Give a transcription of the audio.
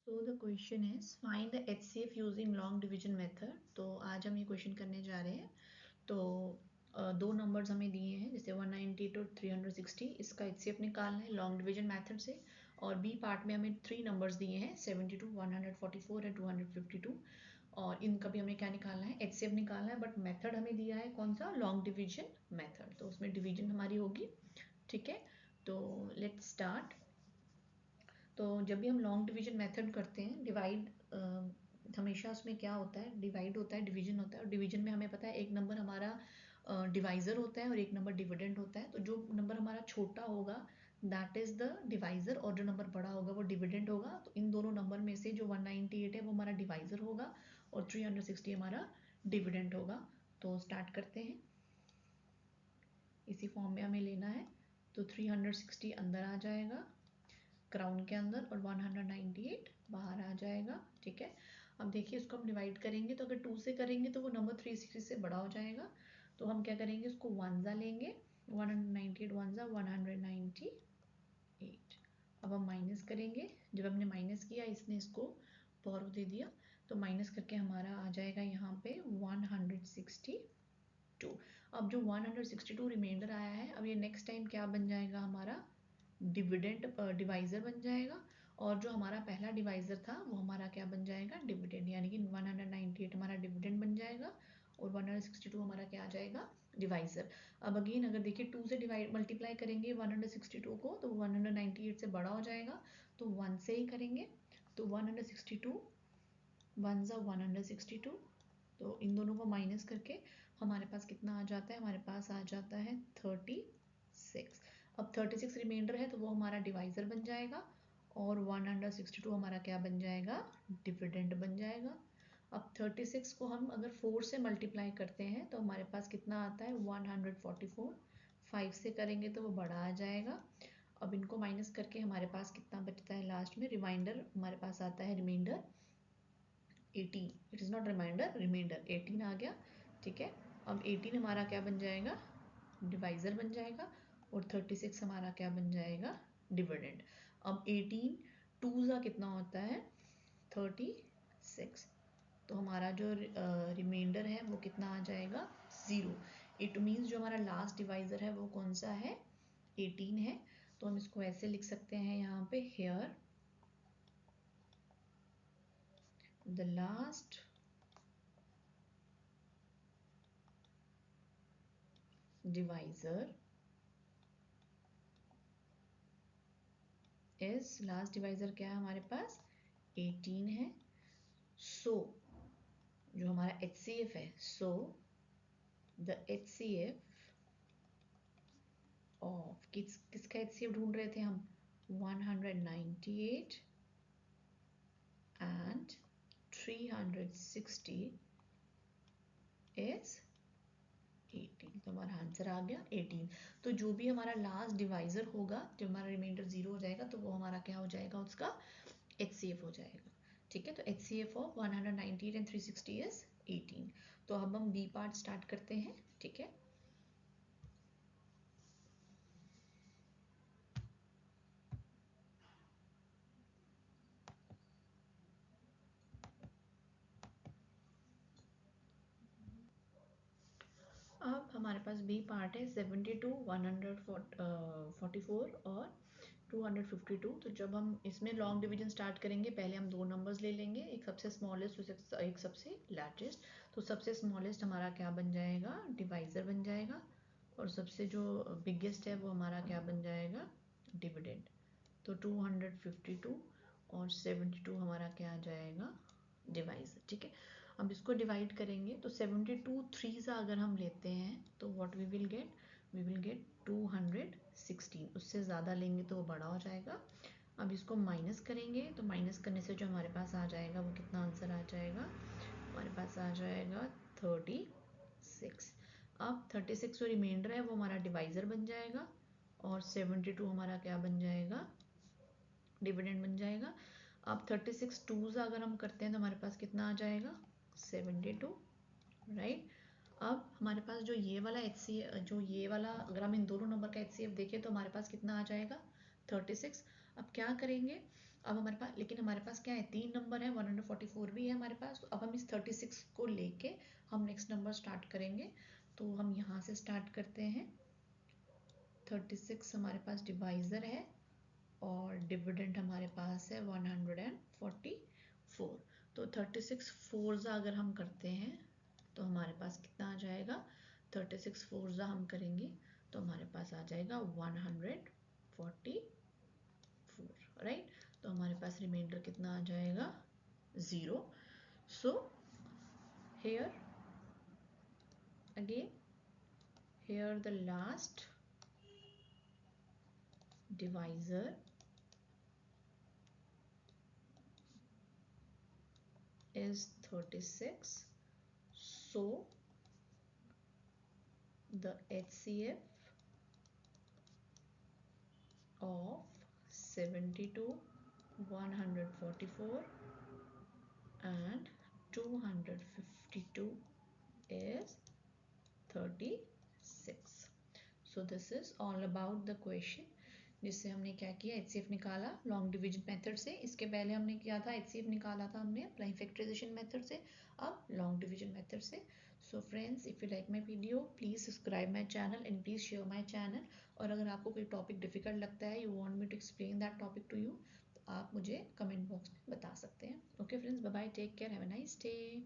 So the question is find the HCF using long division method। तो आज हम ये क्वेश्चन करने जा रहे हैं। तो दो नंबर्स हमें दिए हैं, जैसे 190 to 360। इसका HCF निकालना है लॉन्ग डिवीजन मेथड से। और बी पार्ट में हमें 3 नंबर्स दिए हैं, 72, 144 एंड 252। और इनका भी हमें क्या निकालना है, HCF निकालना है। बट मेथड हमें दिया है कौन सा, लॉन्ग डिवीजन मेथड। तो उसमें डिवीजन हमारी होगी, ठीक है। तो लेट्स स्टार्ट। तो जब भी हम लॉन्ग डिवीजन मेथड करते हैं, डिवाइड हमेशा उसमें क्या होता है, डिवाइड होता है, डिवीजन होता है। और डिवीजन में हमें पता है एक नंबर हमारा डिवाइज़र होता है और एक नंबर डिविडेंड होता है। तो जो नंबर हमारा छोटा होगा दैट इज़ द डिवाइज़र, और जो नंबर बड़ा होगा वो डिविडेंड होगा। तो इन दोनों नंबर में से जो 198 है वो हमारा डिवाइज़र होगा और 360 हमारा डिविडेंड होगा। तो स्टार्ट करते हैं, इसी फॉर्म में हमें लेना है। तो 360 अंदर आ जाएगा क्राउन के अंदर और 198 बाहर आ जाएगा, ठीक है। अब देखिए इसको हम डिवाइड करेंगे, तो अगर 2 से करेंगे तो वो नंबर 360 से बड़ा हो जाएगा। तो हम क्या करेंगे, उसको वनजा लेंगे, 198 वनजा 198। अब हम माइनस करेंगे, जब हमने माइनस किया इसने इसको पॉवर दे दिया, तो माइनस करके हमारा आ जाएगा यहाँ पे 162। अब जो 162 रिमाइंडर आया है, अब ये नेक्स्ट टाइम क्या बन जाएगा, हमारा डिविडेंड डिवाइज़र बन जाएगा। और जो हमारा पहला डिवाइज़र था वो हमारा क्या बन जाएगा, डिविडेंड। यानी कि 198 हमारा डिविडेंड बन जाएगा और 162 हमारा क्या आ जाएगा, डिवाइज़र। अब अगेन अगर देखिए 2 से डिवाइड मल्टीप्लाई करेंगे 162 को, तो 198 से बड़ा हो जाएगा। तो 1 से ही करेंगे, तो 162 1 ज़ा 162। तो इन दोनों को माइनस करके हमारे पास कितना आ जाता है, हमारे पास आ जाता है 36। अब 36 रिमाइंडर है तो वो हमारा डिवाइज़र बन जाएगा और 162 हमारा क्या बन जाएगा, डिविडेंड बन जाएगा। अब 36 को हम अगर 4 से मल्टीप्लाई करते हैं तो हमारे पास कितना आता है, 144। 5 से करेंगे तो वो बड़ा आ जाएगा। अब इनको माइनस करके हमारे पास कितना बचता है, लास्ट में रिमाइंडर हमारे पास आता है, reminder 18। It is not reminder, reminder 18 आ गया, ठीक है। अब 18 हमारा क्या बन जाएगा, डिवाइज़र बन जाएगा और 36 हमारा क्या बन जाएगा, डिविडेंड। अब 18 2 ज़ा कितना होता है, 36। तो हमारा जो रिमाइंडर है वो कितना आ जाएगा, 0। इट मीन्स जो हमारा लास्ट डिवाइज़र है वो कौन सा है, 18 है। तो हम इसको ऐसे लिख सकते हैं यहाँ पे, here the last divisor is, last divisor क्या है हमारे पास, 18 है। सो जो हमारा HCF है, सो द HCF ऑफ किसका HCF ढूंढ रहे थे हम, 198 एंड 360 इज 18। तो हमारा आंसर आ गया 18। तो जो भी हमारा लास्ट डिवाइज़र होगा, जब हमारा रिमाइंडर 0 हो जाएगा तो वो हमारा क्या हो जाएगा, उसका HCF हो जाएगा, ठीक है। तो HCF ऑफ 198 एंड 360 इज 18। तो अब हम बी पार्ट स्टार्ट करते हैं, ठीक है। अब हमारे पास बी पार्ट है 72, 144 और 252। तो जब हम इसमें लॉन्ग डिवीजन स्टार्ट करेंगे, पहले हम दो नंबर्स ले लेंगे, एक सबसे स्मॉलेस्ट एक सबसे लार्जेस्ट। तो सबसे स्मॉलेस्ट हमारा क्या बन जाएगा, डिवाइज़र बन जाएगा और सबसे जो बिगेस्ट है वो हमारा क्या बन जाएगा, डिविडेंड। तो 252 और 72 हमारा क्या आ जाएगा, डिवाइज़र, ठीक है। अब इसको डिवाइड करेंगे तो 72 3 सा अगर हम लेते हैं तो व्हाट वी विल गेट 216। उससे ज़्यादा लेंगे तो वो बड़ा हो जाएगा। अब इसको माइनस करेंगे तो माइनस करने से जो हमारे पास आ जाएगा वो कितना आंसर आ जाएगा, हमारे पास आ जाएगा 36। अब 36 जो रिमाइंडर है वो हमारा डिवाइज़र बन जाएगा और 72 हमारा क्या बन जाएगा, डिविडेंड बन जाएगा। अब 36 2 से अगर हम करते हैं तो हमारे पास कितना आ जाएगा, 72, राइट। अब हमारे पास जो ये वाला जो ये वाला अगर हम इन दोनों नंबर का HCF देखें तो हमारे पास कितना आ जाएगा, 36। अब क्या करेंगे, अब हमारे पास, लेकिन हमारे पास क्या है, 3 नंबर है, 144 भी है हमारे पास। तो अब हम इस 36 को लेके हम नेक्स्ट नंबर स्टार्ट करेंगे। तो हम यहाँ से स्टार्ट करते हैं। 36 हमारे पास डिवाइज़र है और डिविडेंड हमारे पास है 144। तो 36 फोर्जा अगर हम करते हैं तो हमारे पास कितना आ जाएगा, 36 फोर्जा हम करेंगे तो हमारे पास आ जाएगा 144, राइट। तो हमारे पास रिमाइंडर कितना आ जाएगा, 0। सो here again, here the last divisor is 36. So the HCF of 72, 144 and 252 is 36. So this is all about the question, जिससे हमने क्या किया, HCF निकाला लॉन्ग डिवीजन मेथड से। इसके पहले हमने किया था, HCF निकाला था हमने अप्लाई फैक्टराइजेशन मेथड से, अब लॉन्ग डिवीजन मेथड से। So friends, if you like my video please subscribe my channel and please share my channel. और अगर आपको कोई टॉपिक डिफिकल्ट लगता है, you want me to explain that topic to you, तो आप मुझे कमेंट बॉक्स में बता सकते हैं। Okay friends, bye bye, take care, have a nice day.